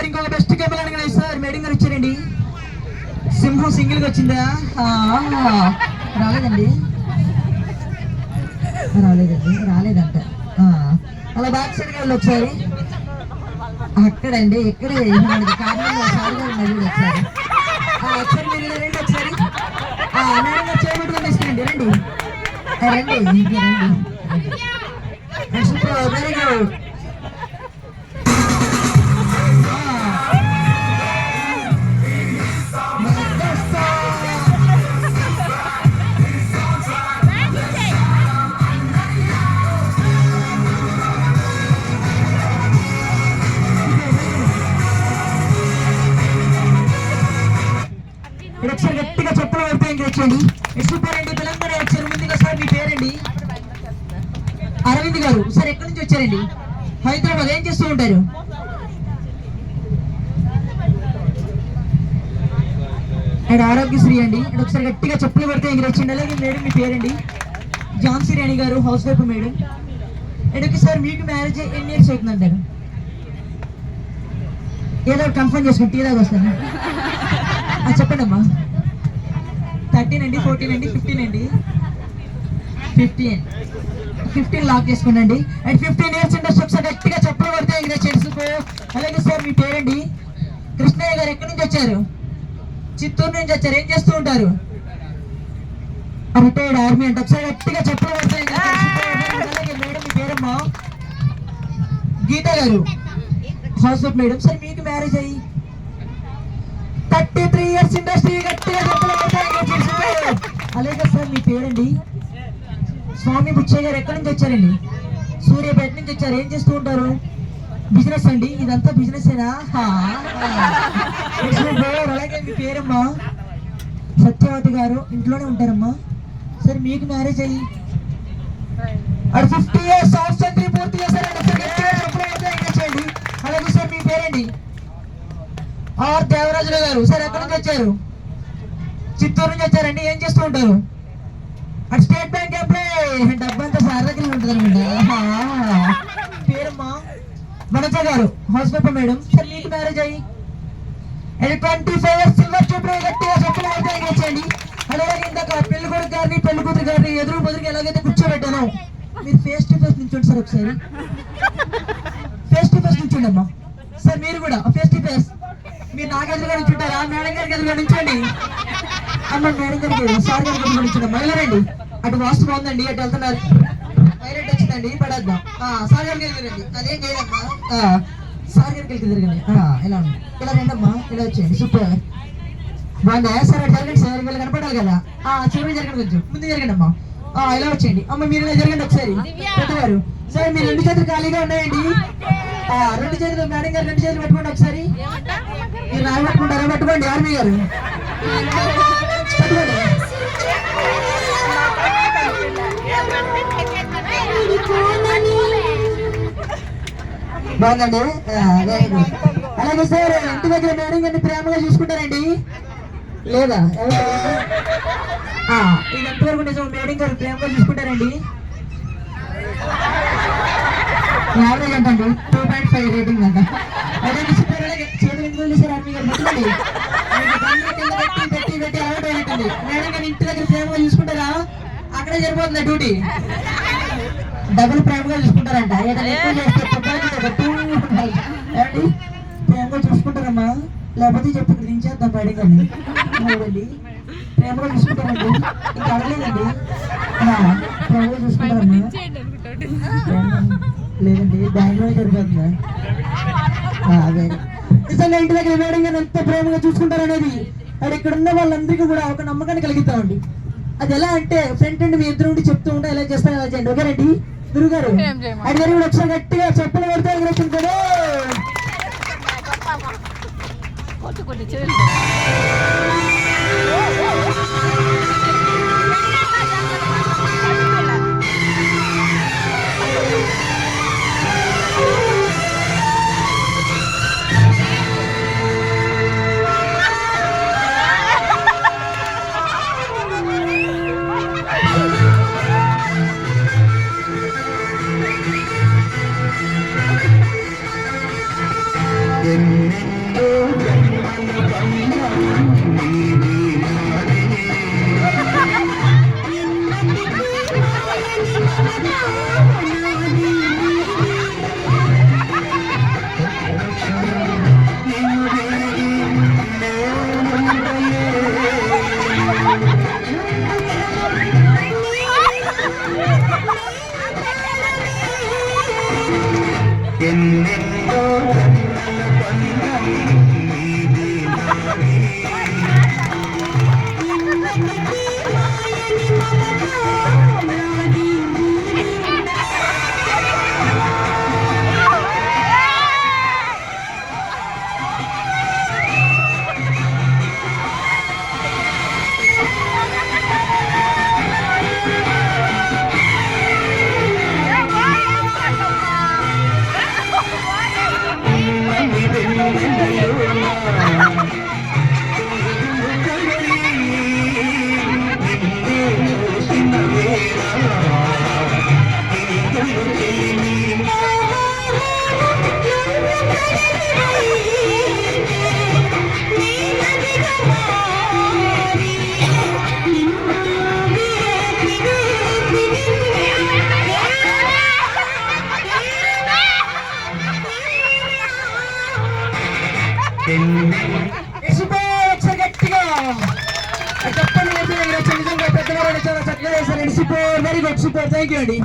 ఇంకొక best camera అడగలేదు sir. Madam గారు వచ్చారండి. సింహం సింగిల్గా వచ్చిందా? రాలేదండి, రాలేదంట. అలా బ్యాక్ సైడ్ వెళ్ళి ఒకసారి. అక్కడండి, ఇక్కడే కారణంగా సార్ గారు ఉన్నారు ఒకసారి. ఒకసారి మీరు ఇలా రండి ఒకసారి. మేడం గారు చేయబట్టుకొని తీసుకురండి. రండి రండి రండి. Super, very good. ఒకసారి గట్టిగా చెప్పులు పడితే ఇంకొచ్చండి. సూపర్ అండి. తెలంగాణ వచ్చారు. ముందుగా సార్ మీ పేరండి? అరవింద్ గారు. సార్ ఎక్కడి నుంచి వచ్చారండి? హైదరాబాద్. ఏం చేస్తూ ఉంటారు? అండ్ ఆరోగ్యశ్రీ అండి. అండ్ ఒకసారి గట్టిగా చెప్పులు పడితే ఇంకొచ్చండి. అలాగే మేడం మీ పేరండి? ఝాన్సీ రాణి గారు, house wife madam. And okay sir, మీకు మ్యారేజ్ ఎన్ని ఇయర్స్ అవుతుందంటారు? ఏదో కన్ఫర్మ్ చేసుకుని టీ దాకా వస్తాను. చెప్పండి అమ్మా. 13 అండి, 14 అండి, 15 అండి. 15 లాక్ చేసుకోండి. And 15 years industry. ఒకసారి గట్టిగా చెప్పలు పడితే ఇంగ్లీష్. అలాగే సార్ మీ పేరండి? కృష్ణయ్య గారు. ఎక్కడి నుంచి వచ్చారు? చిత్తూరు నుంచి వచ్చారు. ఏం చేస్తూ ఉంటారు? రిటైర్డ్ ఆర్మీ అంటే. ఒకసారి గట్టిగా చెప్పలు పడితే. అలాగే మేడం మీ పేరమ్మా? గీత గారు, హౌస్ వైఫ్ మేడం. సార్ మీకు మ్యారేజ్ అయ్యి 33 ఇయర్స్ ఇండస్ట్రీ. గట్టిగా చెప్పలు పడతాయి. అలాగే సార్ మీ పేరండి? స్వామి బుచ్చయ్య గారు. ఎక్కడి నుంచి వచ్చారండి? సూర్యాపేట నుంచి వచ్చారు. ఏం చేస్తూ ఉంటారు? బిజినెస్ అండి. ఇదంతా బిజినెస్ ఏనా? అలాగే మీ పేరమ్మా? సత్యవతి గారు. ఇంట్లోనే ఉంటారమ్మా. సార్ మీకు మ్యారేజ్ అయ్యి 50 ఇయర్స్ సంవత్సరం పూర్తి చేశారండి. అలాగే సార్ మీ పేరండి? ఆర్ దేవరాజులు గారు. సార్ ఎక్కడి నుంచి వచ్చారు? చిత్తూరు నుంచి వచ్చారండి. ఏం చేస్తూ ఉంటారు? అటు స్టేట్ బ్యాంక్ ఎంప్లాయ్. డబ్బంతా సార్ దగ్గర ఉంటుంది అనమాట. పేరమ్మా? వనజ గారు, హౌస్ వైఫ్ మేడం. సార్ మీకు మ్యారేజ్ అయ్యి 25 ఇయర్స్ సిల్వర్ చూపులు. గట్టిగా చెప్పలు అయితే. అలాగే ఇందాక పెళ్లి కొడుకు గారిని పెళ్లి కూతురు గారిని ఎదురు బదురుగా ఎలాగైతే కూర్చోబెట్టాను, మీరు ఫేస్ టు ఫేస్ నుంచోండి సార్. ఒకసారి ఫేస్ టు ఫేస్ నుంచోండి అమ్మా. సార్ మీరు కూడా ఫేస్ టు ఫేస్. మీరు నాకు ఎదురుగా నుంచుంటారా? మేడం గారికి ఎదురుగా నుంచోండి అమ్మ. మేడం గారికి, సార్ గారికి ఎదురుగా నుంచుంటాం. మహిళరండి. అటు వాస్తు బాగుందండి, అటు వెళ్తున్నారు. పైలట్ వచ్చిందండి, పడేద్దాం. సార్ గారికి ఎదురండి. అదేం చేయదమ్మా. సార్ గారికి ఎదురుగండి. ఇలా ఉంది. ఇలా రండమ్మా. ఇలా వచ్చేయండి. సూపర్, బాగుందా? సార్ అటు జరగండి సార్. వీళ్ళు కనపడాలి కదా. చివరి జరగండి, కొంచెం ముందు జరగండి అమ్మా. ఇలా వచ్చేయండి అమ్మ. మీరు ఇలా జరగండి ఒకసారి. పెద్దవారు సార్, మీరు 2 చేతులు ఖాళీగా ఉన్నాయండి. 2 చేతులు మేడం గారు 2 చేతులు పెట్టుకోండి ఒకసారి. మీరు నాకు పెట్టుకుంటారా? పెట్టుకోండి. ఆర్మీ గారు పెట్టుకోండి. బాగుందండి. అలాగే సార్, ఇంటి దగ్గర మేడం గారిని ప్రేమగా చూసుకుంటారండి లేదా? ఇది ఎంతవరకు నిజం? మేడం గారు ప్రేమగా చూసుకుంటారండి? యావరేజ్ అంటండి. 2.5 రేటింగ్ అంట. అదే చేతులు ఎందుకు సార్? ఆర్మీ గారు పెట్టుకోండి. పెట్టి పెట్టి అలవాటు అయినట్టండి. మేడం గారు ఇంటి దగ్గర ప్రేమగా చూసుకుంటారా? అక్కడే సరిపోతుంది డ్యూటీ. డబుల్ ప్రేమగా చూసుకుంటారంట. ఏదైనా ఎక్కువ చేస్తే ప్రేమగా చూసుకుంటారమ్మా. లేకపోతే చెప్పు గురించేద్దాం మేడం గారిని. వెళ్ళి ప్రేమగా చూసుకుంటారండి. ఇంకా అడగలేదండి. ప్రేమగా చూసుకుంటారమ్మా. లేదండి, బెంగళూరు సరిపోతుందా? అదే నిజంగా ఇంటి దగ్గర మేడం గారిని ఎంత ప్రేమగా చూసుకుంటారనేది అది ఇక్కడ ఉన్న వాళ్ళందరికీ కూడా ఒక నమ్మకాన్ని కలుగుతామండి. అది ఎలా అంటే ఫ్రెండ్ అండ్ మీ ఇద్దరు ఉండి చెప్తూ ఉంటా, ఎలా చేస్తాను ఎలా చేయండి. ఓకేనండి గురుగారు? అది గారు కూడా ఒకసారి గట్టిగా చెప్పలు పడితే కదా. ఎన్నెన్నో ఒకసారి గట్టిగా చెప్పండి. నిజంగా పెద్దవారు చాలా చక్కగా చేశారండి. Super, very good, super, thank you అండి.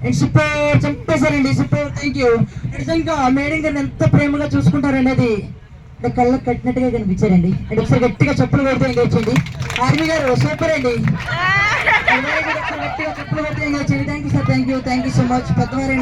అండ్ సూపర్ చంపేశారండి, సూపర్, థ్యాంక్ యూ. నిజంగా మేడం గారిని ఎంత ప్రేమగా చూసుకుంటారనేది కళ్ళకు కట్టినట్టుగా కనిపించారండి. అండ్ ఒకసారి గట్టిగా చెప్పులు కొడితే ఇంకా వచ్చింది. ఆర్మీ గారు సూపర్ అండి, గట్టిగా చెప్పులు కొడితే ఇంకా వచ్చింది. Thank you sir, thank you so much. పెద్దవారైనా